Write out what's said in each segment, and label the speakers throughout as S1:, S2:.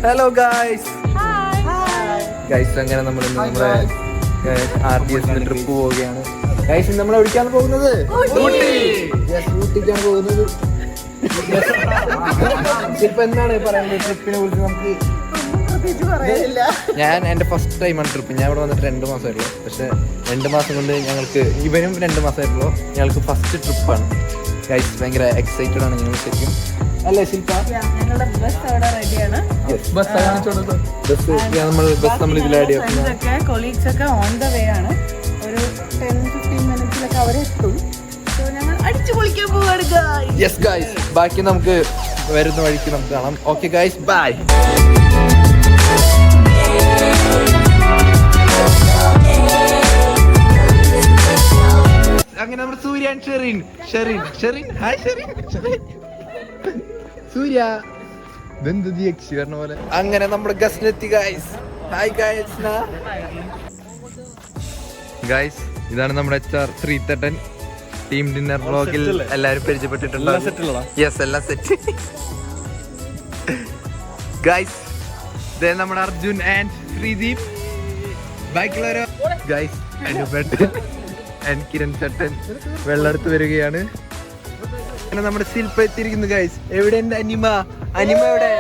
S1: Hello guys. Guys അങ്ങനെ നമ്മൾ നമ്മുടെ RTS ട്രിപ്പ് പോവുകയാണ്. ഗൈസ് നമ്മൾ എവിടേക്കാണ് പോകുന്നത്? ഊട്ടിക്കാണ് പോകുന്നത്. ഇപ്പൊ എന്താണ് പറയുന്നത് ട്രിപ്പിനെ കുറിച്ച്? നമുക്ക് ഞാൻ എൻ്റെ ഫസ്റ്റ് ടൈമാണ് ട്രിപ്പ്. ഞാൻ ഇവിടെ വന്നിട്ട് 2 മാസമായിട്ടുള്ളൂ. പക്ഷെ 2 മാസം കൊണ്ട് ഞങ്ങൾക്ക് ഇവനും 2 മാസമായിട്ടുള്ളൂ. ഞങ്ങൾക്ക് ഫസ്റ്റ് ട്രിപ്പാണ് ഗൈസ്. ഭയങ്കര എക്സൈറ്റഡ് ആണ് ഞങ്ങൾ ശരിക്കും. അല്ലേ ശില്പ?
S2: ഞങ്ങളുടെ ബസ് അവിടെ റെഡിയാണ്.
S1: നമ്മൾ ഇതിലാടി
S2: കൊളീഗ്സ് ഒക്കെ ഓൺ ദ വേ ആണ്. ഒരു 10-15 മിനിറ്റ്സിലൊക്കെ അവരെത്തും. സോ ഞങ്ങൾ അടിച്ചു പൊളിക്കാൻ പോവാണ്.
S1: യെസ് ഗൈസ്, ബാക്കി നമുക്ക് വരുന്ന വഴിക്ക് നമുക്ക് കാണാം. Okay guys, bye. അങ്ങനെ നമ്മുടെ സൂര്യ ഷെറിൻ ഹായ് ഷെറിൻ സൂര്യ പറഞ്ഞ പോലെ. അങ്ങനെ നമ്മുടെ ഗസ്റ്റിലെത്തി ഗൈസ്. ഹായ് ഗൈസ്, ഇതാണ് നമ്മുടെ HR 330 ടീം ഡിന്നർ വ്ലോഗിൽ എല്ലാവരും പരിചയപ്പെട്ടിട്ടുണ്ട്. യെസ്, എല്ലാം സെറ്റ് ഗൈസ്. നമ്മുടെ അർജുൻ ആൻഡ് ശ്രീദീപ് ബൈക്കിലോ ഗൈസ്. കിരൺ ചട്ടൻ വെള്ളെടുത്ത് വരികയാണ്. അങ്ങനെ നമ്മുടെ ശില്പ എത്തിയിരിക്കുന്നു ഗൈസ്. എവിടെ എന്റെ അനിമ എവിടെ?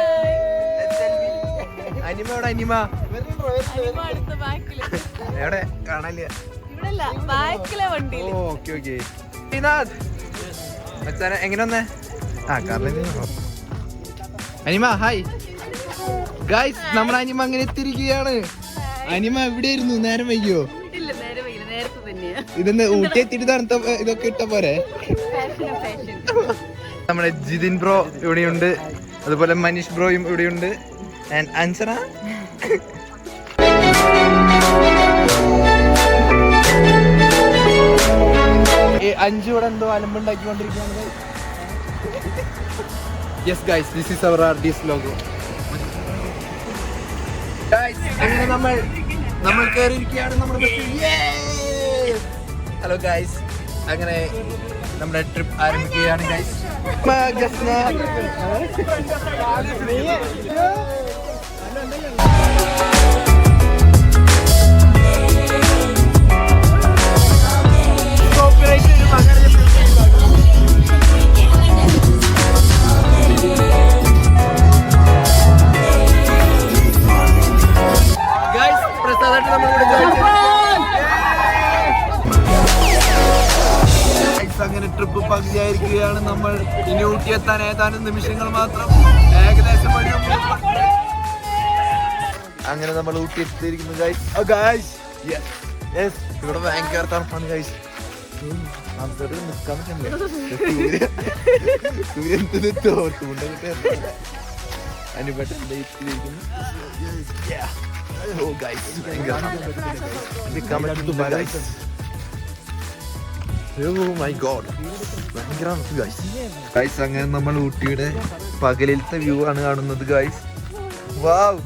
S1: എവിടെ കാണാനില്ല. ഓക്കെ എങ്ങനെ വന്നേ? അനിമ ഹായ് ഗൈസ്. നമ്മുടെ അനിമ അങ്ങനെ എത്തിയിരിക്കുകയാണ്. അനിമ എവിടെയായിരുന്നു? നേരം വൈകിയോ? ഇതെന്താ ഊട്ടി എത്തിയിട്ട് തണുത്ത ഇതൊക്കെ ഇട്ട പോരെ? നമ്മുടെ ജിതിൻ ബ്രോ ഇവിടെയുണ്ട്, അതുപോലെ മനീഷ് ബ്രോയും ഇവിടെയുണ്ട്. ആൻഡ് അഞ്ജന. അഞ്ചു ഇവിടെ എന്തോ അലമ്പുണ്ടാക്കിക്കൊണ്ടിരിക്കുകയാണ്. Yes guys, this is our RDS logo. അങ്ങനെ നമ്മൾ കയറിയിരിക്കുകയാണ് നമ്മുടെ ബസ്സിൽ. ഹലോ ഗൈസ്, അങ്ങനെ നമ്മുടെ ട്രിപ്പ് ആരംഭിക്കുകയാണ് ഗൈസ്. ഗൈസ് പ്രസാദായിട്ട് നമ്മളിവിടെ അങ്ങനെ ട്രിപ്പ് പകുതിയായിരിക്കുകയാണ്. നമ്മൾ ഇനി ഊട്ടി എത്താൻ ഏതാനും നിമിഷങ്ങൾ മാത്രം. ഏകദേശം അങ്ങനെ നമ്മൾ ഊട്ടി എത്തിയിരിക്കുന്നു ഗൈസ്. ഇവിടെ ഭയങ്കര തണുപ്പാണ് ഗൈസ്. നിൽക്കാൻ പറ്റില്ല. അങ്ങനെ നമ്മൾ ഊട്ടിയുടെ പകലിലത്തെ വ്യൂ ആണ് കാണുന്നത് ഗൈസ്. വാവ്,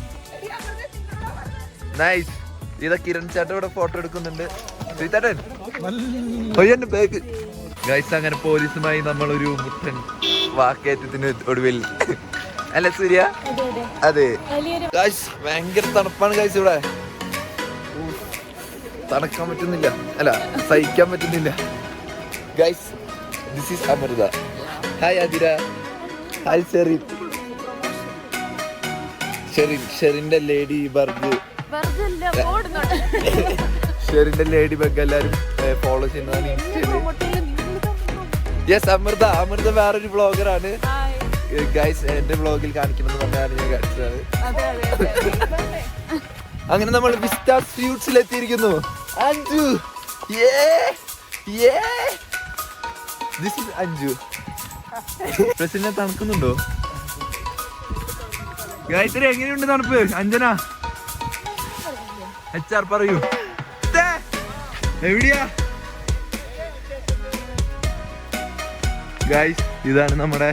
S1: നൈസ്. ഇതാ കിരൺ ചേട്ടൻ ഇവിടെ ഫോട്ടോ എടുക്കുന്നുണ്ട്. ഗൈസ് അങ്ങനെ പോലീസുമായി നമ്മൾ ഒരു മുട്ടൻ വാക്കേറ്റത്തിന് ഒടുവിൽ. അല്ല സൂര്യ? അതെ ഗൈസ്, ഭയങ്കര തണുപ്പാണ് ഗൈസ്. ഇവിടെ തണുക്കാൻ പറ്റുന്നില്ല, അല്ല സഹിക്കാൻ പറ്റുന്നില്ല guys. This is Amrutha. Hi Athira. Hi ഷെറിന്റെ ലേഡി ബർഗ്. ഷെറിന്റെ ലേഡി ബർഗ് എല്ലാരും ഫോളോ ചെയ്യുന്നതാണ് ഇൻസ്റ്റയില്. യെസ്, അമൃത വേറൊരു വ്ളോഗറാണ് ഗൈസ്. എന്റെ വ്ളോഗിൽ കാണിക്കണമെന്ന് പറഞ്ഞാണ് ഞാൻ കാണിച്ചതാണ്. അങ്ങനെ നമ്മൾ വിസ്റ്റ സ്യൂട്ട്സിൽ എത്തിയിരിക്കുന്നു. Anju, This is Anju. President തണുക്കുന്നുണ്ടോ? ഗായത്രി എങ്ങനെയുണ്ട് തണുപ്പ്? അഞ്ജന, HR പറയൂ. എവിടെയാ ഗായ്സ്? ഇതാണ് നമ്മുടെ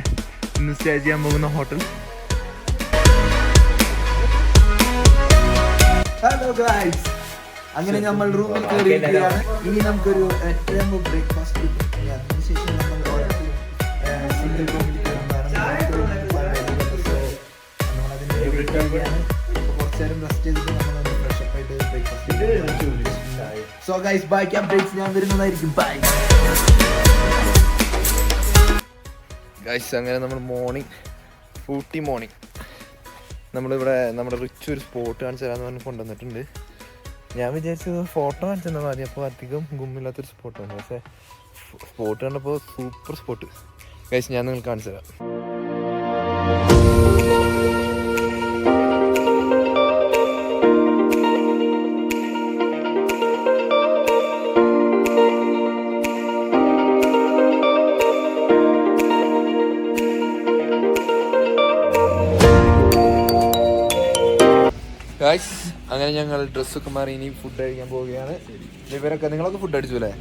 S1: ഇന്ന് സ്റ്റേ ചെയ്യാൻ പോകുന്ന ഹോട്ടൽ. ഹലോ ഗായ്സ്, അങ്ങനെ നമ്മൾ റൂമിൽ കയറിയിരിക്കുകയാണ്. ഇനി നമുക്കൊരു ബ്രേക്ക്ഫാസ്റ്റ് അതിനുശേഷം നമ്മൾ സിംഗിൾ റൂമിൽ കയറുന്നതാണ്. കുറച്ച് നേരം റെസ്റ്റ് ചെയ്തിട്ട് നമ്മൾ ഫ്രഷ് അപ്പ് ആയിട്ട് ബ്രേക്ക്ഫാസ്റ്റ്. സോ ഗൈസ് ബാക്കി അപ്ഡേറ്റ്സ് ഞാൻ വരുന്നതായിരിക്കും. Bye guys. അങ്ങനെ നമ്മൾ മോർണിംഗ് ഊട്ടി മോർണിംഗ് നമ്മളിവിടെ നമ്മുടെ റിച്ച് ഒരു സ്പോട്ട് കാണിച്ചു തരാമെന്ന് പറഞ്ഞ് കൊണ്ടുവന്നിട്ടുണ്ട്. ഞാൻ വിചാരിച്ചത് ഫോട്ടോ കാണിച്ചു തന്നാൽ മതി, അപ്പോൾ അധികം ഗുമ്മില്ലാത്തൊരു സ്പോട്ടാണ്. പക്ഷേ സ്പോട്ട് കണ്ടപ്പോൾ സൂപ്പർ സ്പോട്ട് ഗൈസ്, ഞാൻ നിങ്ങൾക്ക് കാണിച്ചു തരാം. ഗൈസ് അങ്ങനെ ഞങ്ങൾ ഡ്രസ്സൊക്കെ മാറി ഇനി ഫുഡ് കഴിക്കാൻ പോവുകയാണ്. ഇവരൊക്കെ നിങ്ങളൊക്കെ ഫുഡ് അടിച്ചു അല്ലേ?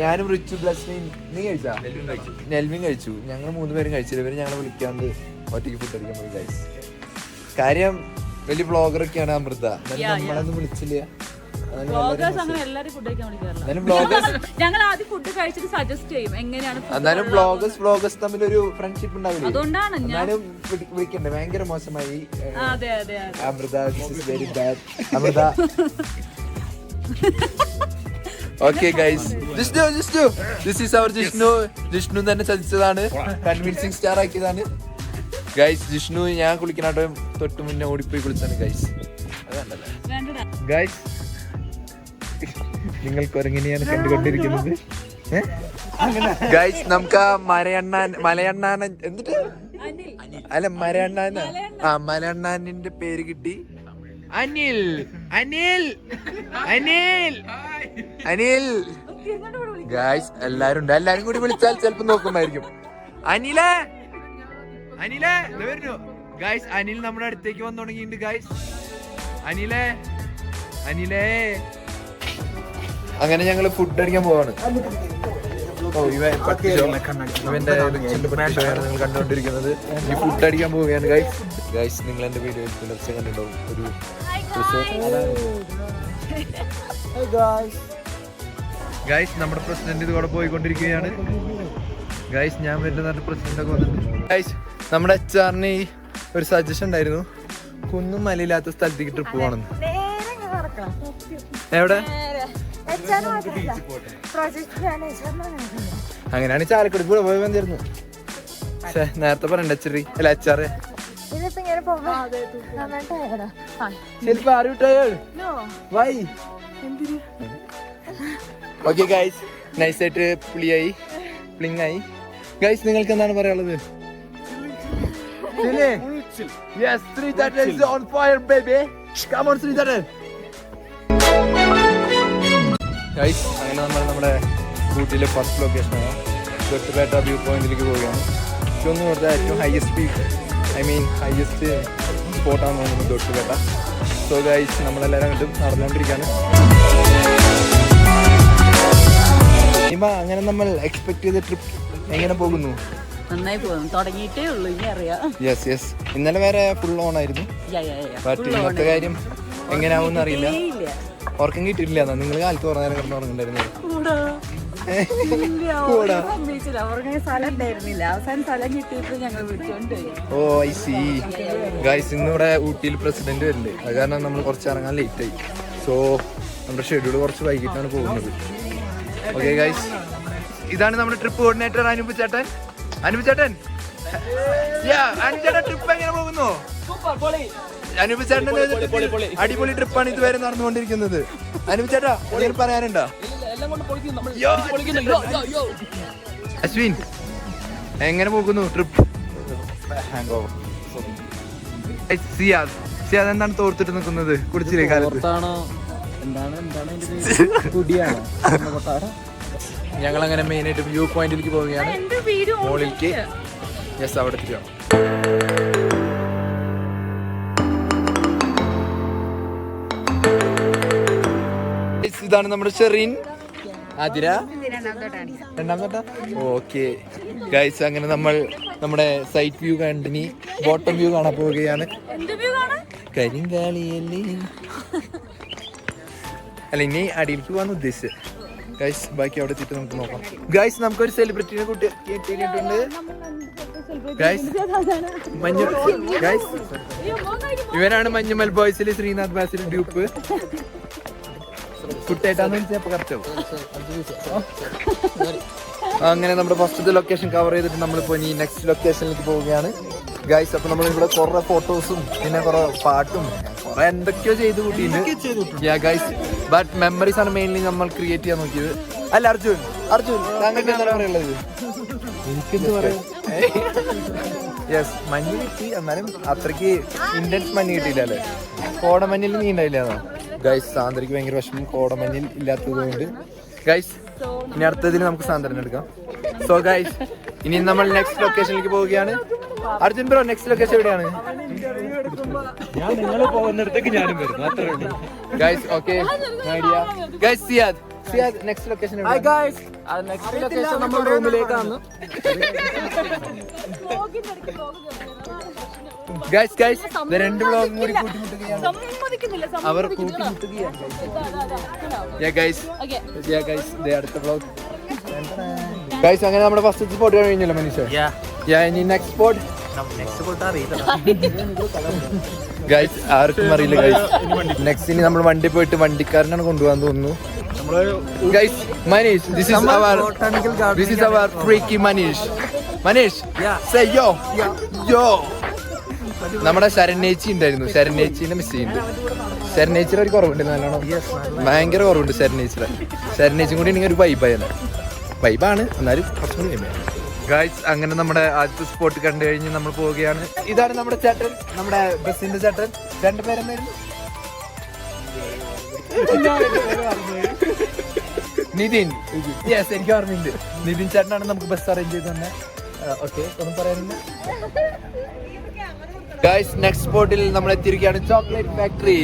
S1: ഞാനും റിച്ചു ബ്ലസ്ലിൻ. നീ കഴിച്ചാ? നെൽവിൻ കഴിച്ചു. ഞങ്ങൾ 3 പേരും കഴിച്ചില്ല. ഇവര് ഞങ്ങളെ വിളിക്കാണ്ട് ഒറ്റയ്ക്ക് ഫുഡ് അടിക്കാൻ പോയി ഗൈസ്. കാര്യം വലിയ വ്ളോഗറൊക്കെയാണ് അമൃത, നമ്മളൊന്നും വിളിച്ചില്ല. എന്നാലും വ്ളോഗേഴ്സ് തമ്മിൽ ഒരു ഫ്രണ്ട്ഷിപ്പ് ഉണ്ടാവില്ല, എന്നാലും വിളിക്കണ്ടേ? ഭയങ്കര മോശമായി Amrita. This is very bad Amrita. Okay guys, this is our Jishnu തന്നെ ചതിച്ചതാണ്, കൺവിൻസിങ് സ്റ്റാർ ആക്കിയതാണ് ഗൈസ്. ജിഷ്ണു ഞാൻ കുളിക്കണാട്ടോ തൊട്ട് മുന്നേ ഓടിപ്പോയി കുളിച്ചാണ് ഗൈസ്. അതല്ല ഗൈസ്, നിങ്ങൾക്ക് എങ്ങനെയാണ് കണ്ടുകൊണ്ടിരിക്കുന്നത് ഗൈസ്? നമുക്ക് ആ മലയണ്ണാൻ എന്നിട്ട് അല്ല മലയണ്ണാനിന്റെ പേര് കിട്ടി. അനിൽ അനിൽ അനിൽ അനിൽ ഗൈസ്. എല്ലാരും ഉണ്ട്, എല്ലാരും കൂടി വിളിച്ചാൽ ചിലപ്പോ നോക്കുമായിരിക്കും. അനിലേ അനിലേ വരുന്നു ഗൈസ്. അനിൽ നമ്മുടെ അടുത്തേക്ക് വന്നു തുടങ്ങിയിട്ടുണ്ട് ഗൈസ്. അനിലേ അനിലേ. അങ്ങനെ ഞങ്ങള് ഫുഡ് അടിക്കാൻ പോവാണ്. ഇവന്റെ നിങ്ങൾ കണ്ടുകൊണ്ടിരിക്കുന്നത് ഈ ഫുഡ് അടിക്കാൻ പോവുകയാണ് ഗൈസ്. ഗൈസ് നിങ്ങൾ എന്റെ വീഡിയോ പുലർച്ചെ കണ്ടിട്ടുണ്ടാവും. ഒരു ഗൈസ് നമ്മുടെ പ്രസിഡന്റ് ഇതുകൂടെ പോയിക്കൊണ്ടിരിക്കുകയാണ് ഗൈസ്. ഞാൻ വരുന്ന പ്രസിഡന്റ് ഒക്കെ വന്നിട്ടുണ്ട് ഗൈസ്. നമ്മുടെ HR-ന് ഒരു സജഷൻ ഉണ്ടായിരുന്നു, കുന്നും മലയില്ലാത്ത സ്ഥലത്തേക്ക് ട്രിപ്പ് പോകണമെന്ന്. എവിടെ? അങ്ങനെയാണ് ചാലക്കുടി കൂടെ പോയി വന്നിരുന്നു. പക്ഷെ നേരത്തെ പറയണ്ട HR അല്ല HR. ഓക്കെ ഗൈസ്, നൈസായിട്ട് പ്ലിങ്ങായി ഗൈസ്. നിങ്ങൾക്ക് എന്താണ് പറയാനുള്ളത്? Yes, 330 is on fire, baby. Come on, 330. Guys, അങ്ങനെ നമ്മൾ നമ്മുടെ ഊട്ടിയിലെ ഫസ്റ്റ് ലൊക്കേഷനായ തൊട്ടുപേട്ട വ്യൂ പോയിന്റിലേക്ക് പോവുകയാണ്. ഇതൊന്നും പറഞ്ഞാൽ ഏറ്റവും ഹയസ്റ്റ് സ്പോട്ടാണ് തോന്നുന്നത് തൊട്ടുപേട്ട. സോ ഗൈസ് നമ്മളെല്ലാവരും കണ്ടും നടന്നുകൊണ്ടിരിക്കുകയാണ്. അങ്ങനെ നമ്മൾ എക്സ്പെക്ട് ചെയ്ത ട്രിപ്പ് എങ്ങനെ പോകുന്നു?
S2: നന്നായി പോകുന്നു, തുടങ്ങിയിട്ടേ ഉള്ളൂ, ഇനി അറിയാം.
S1: യെസ് ഇന്നലെ വരെ ഫുൾ ഓൺ ആയിരുന്നു. ബട്ട് ഇന്നത്തെ കാര്യം എങ്ങനെയാവും അറിയില്ല. ഉറക്കം കിട്ടിയിട്ടില്ല. നിങ്ങൾ കാലത്ത് കുറേ നേരം കിടന്ന് ഉറങ്ങണ്ടായിരുന്നു. ഓ ഐ സി ഗൈസ്. ഇന്നിവിടെ ഊട്ടിയിൽ പ്രസിഡന്റ് വരുന്നുണ്ട്, അത് കാരണം നമ്മൾ കുറച്ച് ഇറങ്ങാൻ ലേറ്റ് ആയി. സോ നമ്മുടെ ഷെഡ്യൂൾ കുറച്ച് വൈകിട്ടാണ് പോകുന്നത്. ഓക്കെ ഗൈസ്, ഇതാണ് നമ്മുടെ ട്രിപ്പ് കോർഡിനേറ്റർ അനുപ് ചേട്ടൻ. അനുപ് ചേട്ടൻ ട്രിപ്പ് എങ്ങനെ പോകുന്നു? അനുപ് ചേട്ടൻ അടിപൊളി ട്രിപ്പാണ് ഇതുവരെ നടന്നുകൊണ്ടിരിക്കുന്നത്. അനുപ് ചേട്ടാ എന്തെങ്കിലും പറയാനുണ്ടോ? അശ്വിൻ എങ്ങനെ പോകുന്നു ട്രിപ്പ്? സിയാദ് എന്താണ് തോർത്തിട്ട് നിൽക്കുന്നത്? കുടിച്ചില്ലേ കാലത്ത്? ഞങ്ങൾ അങ്ങനെ മെയിൻ ആയിട്ട് വ്യൂ പോയിന്റിലേക്ക് പോവുകയാണ്, മോളിലേക്ക്. യെസ്, അവിടെ എത്തിക്കാം. ഇതാണ് നമ്മുടെ ഷെറിൻ. ആതിര രണ്ടാമത്തെ. ഓക്കെ ഗൈസ്, അങ്ങനെ നമ്മൾ നമ്മുടെ സൈറ്റ് വ്യൂ കണ്ടിനി ബോട്ടം വ്യൂ കാണാൻ പോവുകയാണ്. കരിങ്കാളിയല്ലേ അല്ല, ഇനി അടിയിലേക്ക് പോകാൻ ഉദ്ദേശിച്ചത് ഗൈസ്. ബാക്കി അവിടെ എത്തിയിട്ട് നമുക്ക് നോക്കാം. ഗൈസ്, നമുക്കൊരു സെലിബ്രിറ്റിനെ കിട്ടിയിട്ടുണ്ട്. ഗൈസ് മഞ്ഞു ഗൈസ് ഇവനാണ് മഞ്ഞുമൽ ബോയ്സിൽ ശ്രീനാഥ് ബാസിൽ ഗ്രൂപ്പ് കുട്ടേട്ടാന്ന് വെച്ചപ്പോ കറക്റ്റോ. അങ്ങനെ നമ്മുടെ ഫസ്റ്റത്തെ ലൊക്കേഷൻ കവർ ചെയ്തിട്ട് നമ്മളിപ്പോ ഇനി നെക്സ്റ്റ് ലൊക്കേഷനിലേക്ക് പോവുകയാണ് ഗൈസ്. അപ്പൊ നമ്മൾ ഇവിടെ കുറെ ഫോട്ടോസും പിന്നെ കുറെ പാട്ടും കുറെ എന്തൊക്കെയോ ചെയ്ത് കൂട്ടിയിട്ടുണ്ട് ഗൈസ്. ബട്ട് മെമ്മറീസ് ആണ് മെയിൻലി നമ്മൾ ക്രിയേറ്റ് ചെയ്യാൻ നോക്കിയത്. അല്ല അർജുൻ താങ്കൾക്ക് എന്താണ് പറയുള്ളത്? എനിക്കെന്ത് പറയാം. യെസ് മഞ്ഞ് കിട്ടി, എന്നാലും അത്രയ്ക്ക് ഇന്റൻസ് മഞ്ഞ് കിട്ടിയില്ല അല്ലേ. കോടമഞ്ഞിൽ നീ ഉണ്ടായില്ലാന്നോ ഗൈസ്? സാന്ദ്രയ്ക്ക് ഭയങ്കര വിഷമം കോടമഞ്ഞിൽ ഇല്ലാത്തത് കൊണ്ട്. ഗൈസ് ഇനി അടുത്തതിൽ നമുക്ക് സാന്ദ്രനെ എടുക്കാം. സോ ഗൈസ് ഇനി നമ്മൾ നെക്സ്റ്റ് ലൊക്കേഷനിലേക്ക് പോവുകയാണ്. അർജുൻ ബ്രോ നെക്സ്റ്റ് ലൊക്കേഷൻ എവിടെയാണ്?
S3: ഞാൻ നിങ്ങൾ പോകുന്നിടത്തേക്ക് ഞാനും വരുന്നു, അത്രേ ഉള്ളൂ.
S1: Guys okay idea. Guys Siyad next location
S3: next location നമ്മൾ റൂമിലേക്കാണ്.
S1: ഗൈസ് രണ്ട് വ്ളോഗും കൂടി കൂട്ടിമുട്ടുകയാണ്. അവർ കൂട്ടിമുട്ടുകയാണ് അടുത്ത വ്ളോഗ്. ഗൈസ് അങ്ങനെ നമ്മുടെ ഫസ്റ്റ് സ്പോട്ട് കഴിഞ്ഞല്ലോ മനീഷ്. ഇനി നെക്സ്റ്റ് സ്പോട്ട് ഗൈസ് ആർക്കും അറിയില്ല ഗൈസ്. നെക്സ്റ്റ് ഇനി നമ്മൾ വണ്ടി പോയിട്ട് വണ്ടിക്കാരനാണ് കൊണ്ടുപോകാൻ തോന്നുന്നു. Guys Manish this is our freaky Manish say yo നമ്മുടെ ശരണ്യേച്ചി ഉണ്ടായിരുന്നു. ശരണ്യേച്ചിനെ മിസ് ചെയ്യുന്നുണ്ട്. ശരണ്യേച്ചിയുടെ ഒരു കുറവുണ്ട്, നല്ലോണം ഭയങ്കര കുറവുണ്ട് ശരണ്യേച്ചിയും കൂടി ഉണ്ടെങ്കിൽ ഒരു വൈബാണ്, എന്നാലും കുറച്ചും കൂടി ഗൈസ്. അങ്ങനെ നമ്മുടെ ആദ്യത്തെ സ്പോട്ട് കണ്ടു കഴിഞ്ഞ് നമ്മൾ പോവുകയാണ്. ഇതാണ് നമ്മുടെ ചേട്ടൻ, നമ്മുടെ ബസ്സിന്റെ ചേട്ടൻ. രണ്ട് പേരെന്തായിരുന്നു? നിതിൻ. യെസ് എനിക്ക് ഓർമ്മയുണ്ട്. നിതിൻ ചേട്ടനാണ് നമുക്ക് ബസ് അറേഞ്ച് ചെയ്ത് തന്നെ. ഓക്കെ ഒന്നും പറയാനില്ല ഗൈസ്. നെക്സ്റ്റ് സ്പോട്ടിൽ നമ്മൾ എത്തിയിരിക്കുകയാണ്, ചോക്ലേറ്റ് ഫാക്ടറി.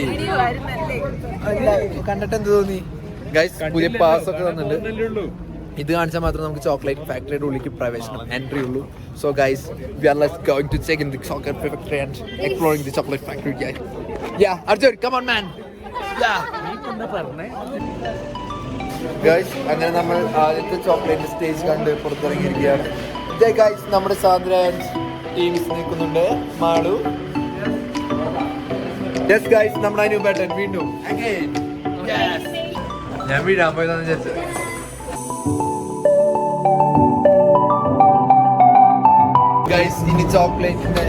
S1: കണ്ടിട്ട് എന്ത് തോന്നി ഗൈസ്? പുതിയ പാസ് ഒക്കെ തന്നിട്ടുണ്ട്. ഇത് കാണിച്ചാൽ മാത്രമേ നമുക്ക് ചോക്ലേറ്റ് ഫാക്ടറിയുടെ ഉള്ളിലേക്ക് പ്രവേശനം എൻട്രി ഉള്ളൂ. So guys we are going to check in the chocolate factory and exploring the chocolate factory. Arjun come on man. Guys അങ്ങനെ നമ്മൾ ആദ്യത്തെ ചോക്ലേറ്റ് സ്റ്റേജ് കണ്ട് പുറത്തിറങ്ങിയിരിക്കുകയാണ്. ഗൈസ് നമ്മുടെ സാന്ദ്ര ടീംസ് നിൽക്കുന്നുണ്ട്, മാളു. യെസ് ഗൈസ് നമ്മുടെ അനു ബാറ്റൻ വീണ്ടും ഞാൻ വീഴാൻ പോയതാന്ന് വിചാരിച്ചത്. ഗൈസ് ഇനി ചോക്ലേറ്റിന്റെ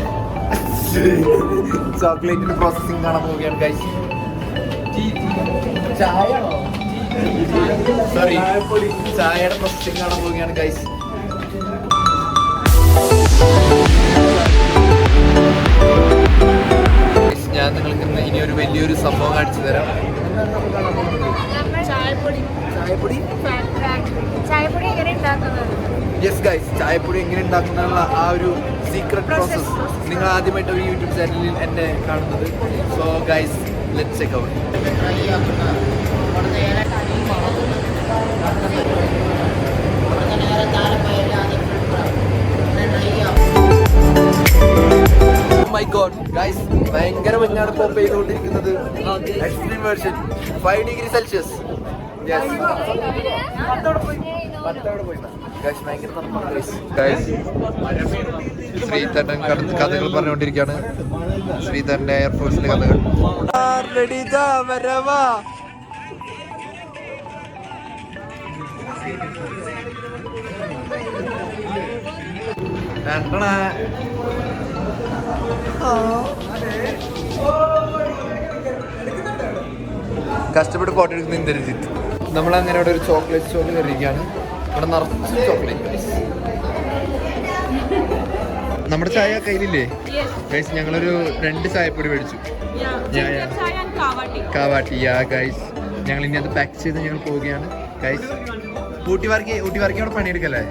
S1: പ്രോസസ്സിംഗ് കാണാൻ പോവുകയാണ് ഗൈസ്. ചായയാണോ? സോറി ചായയുടെ പ്രോസസ്സിംഗ് കാണാൻ പോവുകയാണ് ഗൈസ്. ഞാൻ നിങ്ങൾക്ക് ഇനി ഒരു വലിയൊരു സംഭവം കാണിച്ചു തരാം. യെസ് ഗൈസ് ചായപ്പൊടി എങ്ങനെ ഉണ്ടാക്കുന്ന ആ ഒരു സീക്രട്ട് പ്രോസസ് നിങ്ങൾ ആദ്യമായിട്ട് ഒരു യൂട്യൂബ് ചാനലിൽ എന്നെ കാണുന്നത്. So guys let's check out. My God guys ഭയങ്കര മഞ്ഞാണ് പോപ്പ് ചെയ്തുകൊണ്ടിരിക്കുന്നത്. Extreme version 5 degree Celsius. Sreedharan കഥകൾ പറഞ്ഞുകൊണ്ടിരിക്കുകയാണ്. ശ്രീധരന്റെ എയർഫോഴ്സിന്റെ കഥകൾ. കഷ്ടപ്പെട്ട് ഫോട്ടോ എടുക്കുന്ന ഇന്ദ്രജിത്ത്. നമ്മളങ്ങനെ അവിടെ ഒരു ചോക്ലേറ്റ് സ്റ്റോറിൽ കയറിയിരിക്കുകയാണ്. ഇവിടെ നിറച്ച് ചോക്ലേറ്റ്. നമ്മുടെ ചായ കയ്യിലില്ലേ ഗൈസ്? ഞങ്ങളൊരു 2 ചായപ്പൊടി മേടിച്ചു. കാവാട്ടി ഗൈസ്. ഞങ്ങൾ ഇനി അത് പാക്ക് ചെയ്ത് ഞങ്ങൾ പോവുകയാണ് ഗൈസ്. ഊട്ടി വർക്കിയോടെ പണിയെടുക്കല്ലേ?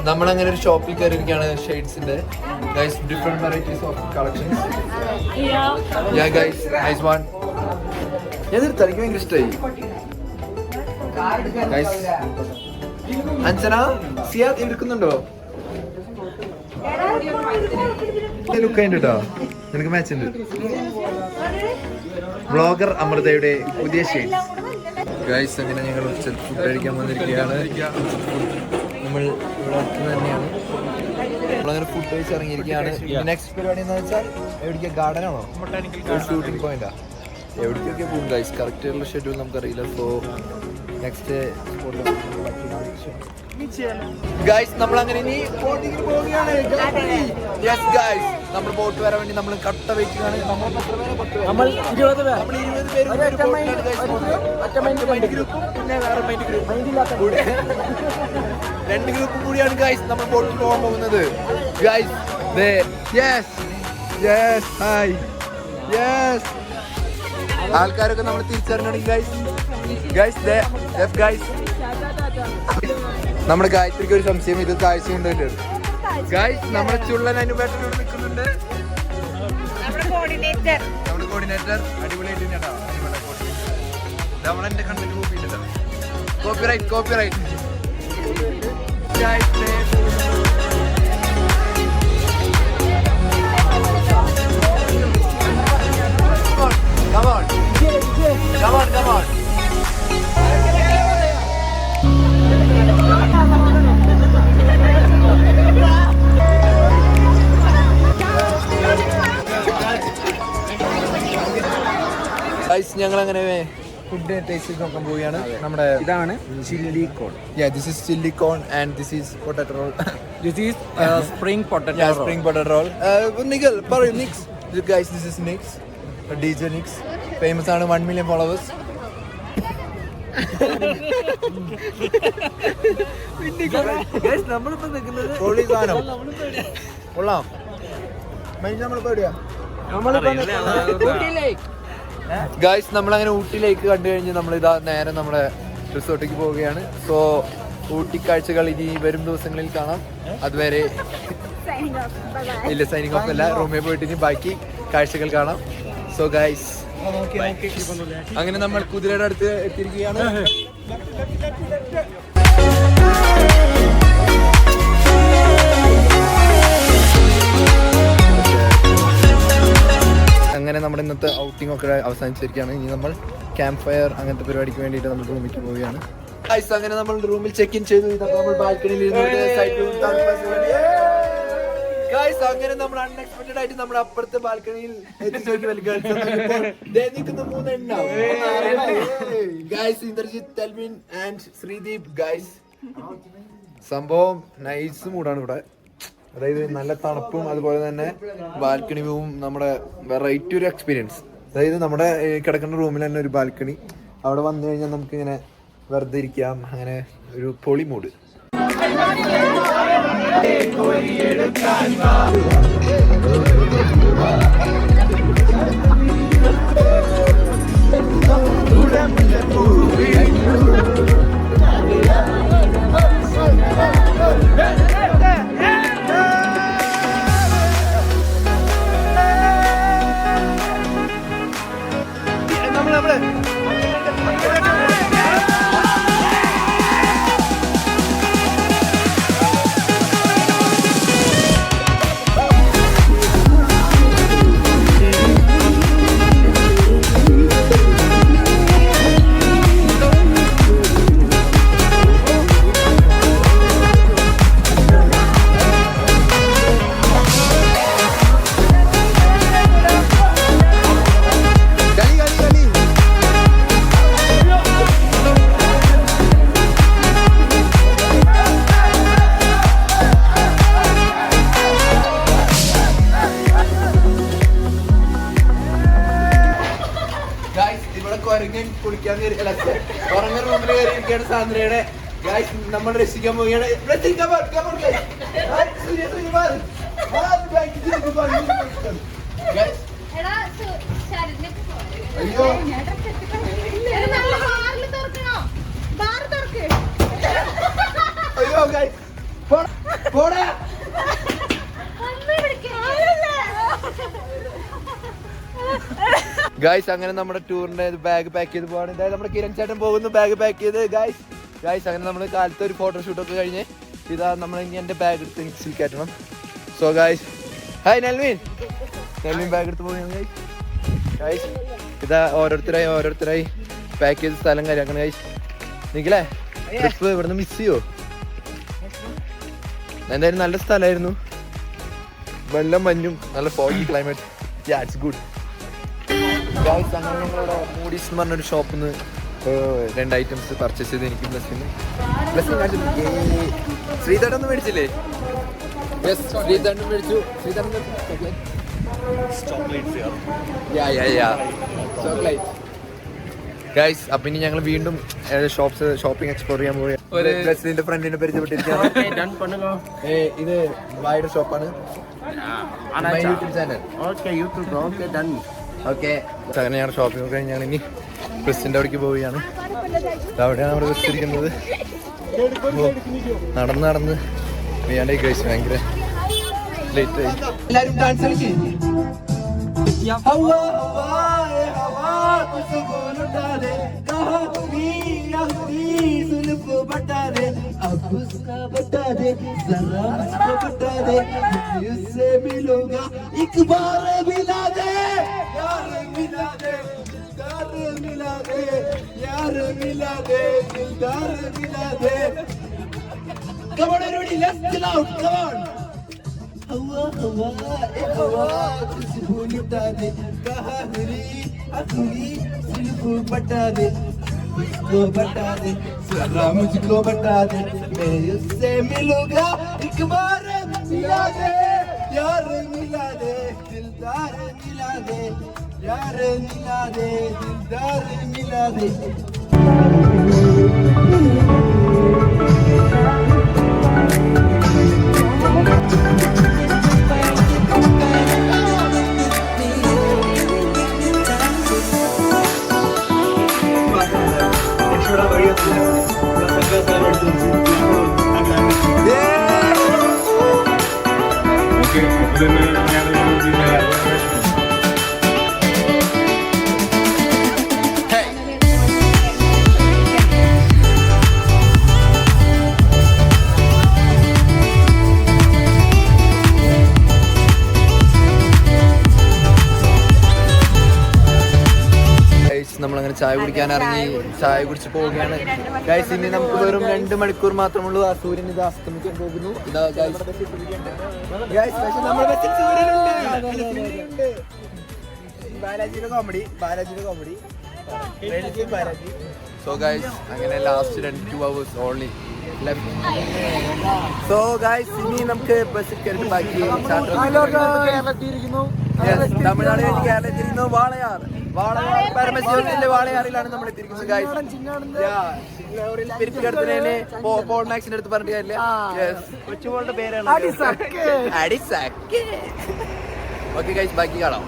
S1: നമ്മളങ്ങനെ ഒരു ഷോപ്പിൽ കയറിയിരിക്കുകയാണ് ഷെയ്ഡ്സിന്റെ guys. Different varieties of collections. Guys nice one. ഞാൻ തനിക്ക് ഭയങ്കര ഇഷ്ടമായി ഗൈസ്. അഞ്ജന സിയാദ് എടുക്കുന്നുണ്ടോ? ലുക്ക് ഉണ്ട് കേട്ടോ, നിനക്ക് മാച്ച് ഉണ്ട്. ബ്ലോഗർ അമൃതയുടെ പുതിയ ഷെയ്ഡ്സ് ഗൈസ്. അങ്ങനെ ഞങ്ങൾ ഫുഡ് കഴിക്കാൻ വന്നിരിക്കുകയാണ്. നമ്മൾ ഇവിടെ അടുത്ത് തന്നെയാണ്. നമ്മളങ്ങനെ ഫുഡ് കഴിച്ച് ഇറങ്ങിയിരിക്കുകയാണ്. നെക്സ്റ്റ് പരിപാടി എന്ന് വെച്ചാൽ എവിടേക്കാ? ഗാർഡനാണോ? ഷൂട്ടിംഗ് പോയിന്റാ? എവിടേക്കൊക്കെ പോകും ഗൈസ്? കറക്റ്റ് ആയിട്ടുള്ള ഷെഡ്യൂൾ നമുക്കറിയില്ല. സോ നെക്സ്റ്റ് ഗൈസ് നമ്മളങ്ങനെ ഇനി ബോട്ടിങ്ങിന് പോവുകയാണ്. യെസ് ഗൈസ്, നമ്മൾ ബോട്ട് വരാൻ വേണ്ടി നമ്മൾ കട്ട വെയിറ്റിംഗ് ആണ്. നമ്മൾ 20 പേര് ഗ്രൂപ്പും പിന്നെ വേറെ മൈൻഡ് ഗ്രൂപ്പും 2 ഗ്രൂപ്പും കൂടിയാണ് ഗൈസ് നമ്മൾ ബോട്ടിൽ പോകാൻ പോകുന്നത്. ഗൈസ് ആൾക്കാരൊക്കെ നമ്മൾ തിരിച്ചറിഞ്ഞാണെങ്കിൽ ഗൈസ് നമ്മുടെ ഗായത്രിക്ക് ഒരു സംശയം, ഇത് കാഴ്ച കൊണ്ടുവരുന്നത് ഗൈസ്. നമ്മുടെ ചുള്ളൻ അനുപേട്ടൻ ഇവിടെ നിൽക്കുന്നുണ്ട്. നമ്മുടെ കോർഡിനേറ്റർ അടിപൊളിയായിട്ട് നമ്മളെന്റെ കണ്ടന്റ് കോപ്പിറൈറ്റ് Come on. ഞങ്ങൾ അങ്ങനെ ഫുഡ് ടേസ്റ്റ് ചെയ്ത് നോക്കാൻ പോവുകയാണ്. നമ്മുടെ
S3: ഇതാണ് chilli corn.
S1: This is chilli corn and this is potato roll.
S3: This is spring potato
S1: roll. Nikhil പറയൂ. Nix guys, this is Nix, DJ Nix. Famous ആണ്, 1 million ഫോളോവേഴ്സ്.
S3: നമ്മളിപ്പോ നിൽക്കുന്നത്
S1: കൊള്ളാം. ഗൈസ് നമ്മളങ്ങനെ ഊട്ടിയിലേക്ക് കണ്ടു കഴിഞ്ഞ് നമ്മളിതാ നേരെ നമ്മുടെ റിസോർട്ടിലേക്ക് പോവുകയാണ്. സോ ഊട്ടി കാഴ്ചകൾ ഇനി വരും ദിവസങ്ങളിൽ കാണാം. അതുവരെ ഇല്ല, സൈനിങ് ഓഫ് അല്ല, റൂമിൽ പോയിട്ട് ഇനി ബാക്കി കാഴ്ചകൾ കാണാം. സോ ഗൈസ് അങ്ങനെ നമ്മൾ കുതിരയുടെ അടുത്ത് എത്തിയിരിക്കുകയാണ്. അങ്ങനെ നമ്മുടെ ഇന്നത്തെ ഔട്ടിംഗ് ഒക്കെ അവസാനിച്ചിരിക്കുകയാണ്. ഇനി നമ്മൾ ക്യാമ്പ് ഫയർ അങ്ങനത്തെ പരിപാടിക്ക് വേണ്ടിയിട്ട് നമ്മൾ റൂമിലേക്ക് പോവുകയാണ്. അങ്ങനെ നമ്മൾ റൂമിൽ ചെക്ക് ഇൻ ചെയ്തു. ഇതൊക്കെ നമ്മൾ ബാൽക്കണിയിൽ അങ്ങനെ നമ്മൾ അൺഎക്സ്പെക്ടഡ് ആയിട്ട് നമ്മൾ അപ്പുറത്തെ ബാൽക്കണിയിൽ എത്തിച്ചോക്കി ഇന്ദ്രജിത്ത്, തെൽവിൻ ആൻഡ് ശ്രീദീപ്. ഗൈസ് സംഭവം നൈസ് മൂഡാണ് ഇവിടെ. അതായത് നല്ല തണുപ്പും അതുപോലെ തന്നെ ബാൽക്കണി വ്യൂവും നമ്മുടെ വെറൈറ്റി ഒരു എക്സ്പീരിയൻസ്. അതായത് നമ്മുടെ കിടക്കുന്ന റൂമിൽ തന്നെ ഒരു ബാൽക്കണി, അവിടെ വന്നു കഴിഞ്ഞാൽ നമുക്കിങ്ങനെ വെറുതെ ഇരിക്കാം. അങ്ങനെ ഒരു പൊളി മൂഡ്. ഉറങ്ങ റൂമിൽ കയറിയിരിക്കുകയാണ് സാന്ദ്രയുടെ. നമ്മൾ രക്ഷിക്കാൻ പോവുകയാണ്. ഗൈസ് അങ്ങനെ നമ്മുടെ ടൂറിന്റെ ബാഗ് പാക്ക് ചെയ്ത് പോവാണ്. നമ്മുടെ കിരൺ ചേട്ടൻ പോകുന്നു ബാഗ് പാക്ക് ചെയ്ത്. ഗൈസ് അങ്ങനെ നമ്മൾ കാലത്ത് ഒരു ഫോട്ടോഷൂട്ടൊക്കെ കഴിഞ്ഞ് ഇതാ നമ്മൾ ഇനി എൻ്റെ ബാഗ് എടുത്ത് മിക്സിൽ കയറ്റണം. So guys hi Nelvin bag എടുത്ത് പോവുകയാണ്. ഗൈസ് ഇതാ ഓരോരുത്തരായി പാക്ക് ചെയ്ത് സ്ഥലം കാര്യമാക്കണം. ഗൈസ് നിങ്ങളെ ട്രിപ്പ് ഇവിടുന്ന് മിസ് ചെയ്യോ? എന്തായാലും നല്ല സ്ഥലമായിരുന്നു, വെള്ളം മഞ്ഞും നല്ല ഫോഗി ക്ലൈമറ്റ്. It's good. അങ്ങനെ ഞങ്ങളുടെ മൂഡീസ് എന്ന് പറഞ്ഞൊരു ഷോപ്പിൽ നിന്ന് 2 ഐറ്റംസ് പർച്ചേസ് ചെയ്ത് എനിക്ക് ബ്ലസ്സിന് ശ്രീധരൊന്നും മേടിച്ചില്ലേ? യെസ്, ശ്രീധരനും മേടിച്ചു. ശ്രീധരൻ ചോക്ലേറ്റ്. ഗൈസ്, അപ്പൊ ഇനി ഞങ്ങൾ വീണ്ടും ഷോപ്പിംഗ് എക്സ്പ്ലോർ ചെയ്യാൻ പോയി. ബ്ലസ്സിന്റെ ഫ്രണ്ടിനെ പരിചയപ്പെട്ടിരിക്കുകയാണ്. ഇത് വായുടെ ഷോപ്പാണ്. YouTube channel. ഓക്കെ, അങ്ങനെ ഞങ്ങൾ ഷോപ്പിംഗ് കഴിഞ്ഞ് ഞങ്ങൾ ഇനി ബസ്സിൻ്റെ അവിടേക്ക് പോവുകയാണ്. അവിടെയാണ് നമ്മുടെ ബസ് ഇരിക്കുന്നത്. നടന്ന് ചെയ്യാണ്ടേ കഴിച്ചു, ഭയങ്കര ലേറ്റ് ആയി. എല്ലാവരും ഡാൻസ് കളിക്കും. बता दे अब उसका बता दे जरा मुझको बता दे उससे मिलूंगा एक बार मिला दे यार मिला दे दिलदार मिला दे यार मिला दे दिलदार मिला दे come on everybody let's chill out come on हवा हवा ए हवा खुशबू लुटा दे कहा हुई अधूरी सिर्फ बता दे मुझको बता दे जरा मुझको बता दे मैं उससे मिलूंगा एक बार मिला दे यार मिला दे दिलदार मिला दे यार मिला दे दिलदार मिला दे നമ്മളങ്ങനെ ചായ കുടിക്കാൻ ഇറങ്ങി, ചായ കുടിച്ച് പോവുകയാണ്. ഗൈസ്, ഇനി നമുക്ക് വെറും 2 മണിക്കൂർ മാത്രമുള്ളൂ. ആ സൂര്യൻ ഇത് അസ്തമിക്കാൻ പോകുന്നു. ഇതാ ഗൈസ്, ബാലാജിയുടെ കോമഡി. സോ ഗൈസ്, അങ്ങനെ last 2 hours only left. So guys, ഇനി നമുക്ക് ബസ്സിൽ കയറിയിട്ട് ബാക്കി തമിഴ്നാട് കഴിഞ്ഞ് കേരളത്തിലിരിക്കുന്നു. വാളയാർ പരമശിവന്റെ വാളയാറിലാണ് നമ്മൾ എത്തിയിരിക്കുന്നത് ഗൈസ്. പെരിപ്പിക്കടുത്തതിനെ പോൾ മാക്സിന്റെ അടുത്ത് പറഞ്ഞിട്ട് കാര്യമില്ല. കൊച്ചുമോളുടെ പേരാണ് അടിസാക്ക്. ഓക്കെ ഗൈസ്, ബാക്കി കാണാം.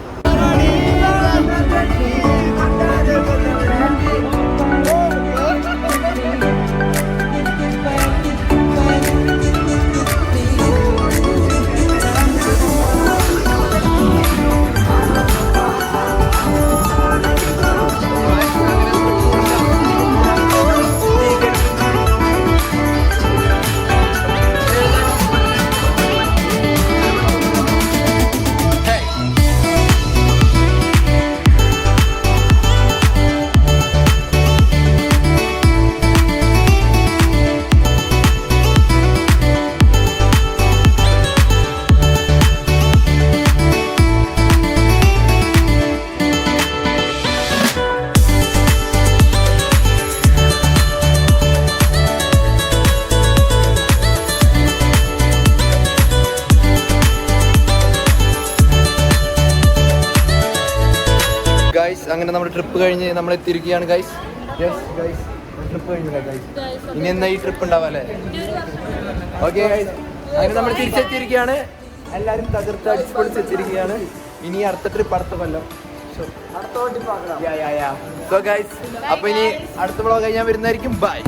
S1: അങ്ങനെ നമ്മുടെ ട്രിപ്പ് കഴിഞ്ഞ് നമ്മൾ എത്തിയിരിക്കുകയാണ് ഗൈസ്. ട്രിപ്പ് കഴിഞ്ഞു ഗൈസ്. ഇനി എന്നാ ഈ ട്രിപ്പ് ഉണ്ടാവാം അല്ലേ? ഓക്കെ ഗൈസ്, അങ്ങനെ നമ്മൾ തിരിച്ചെത്തിയിരിക്കുകയാണ്. എല്ലാവരും തകർത്ത് അടിച്ചുപൊളിച്ചെത്തിയിരിക്കുകയാണ്. ഇനി അടുത്ത ട്രിപ്പ് അടുത്ത കൊല്ലം. സോ ഗൈസ്, അപ്പൊ ഇനി അടുത്ത വ്ളോഗ് ഞാൻ വരുന്നതായിരിക്കും. ബൈ.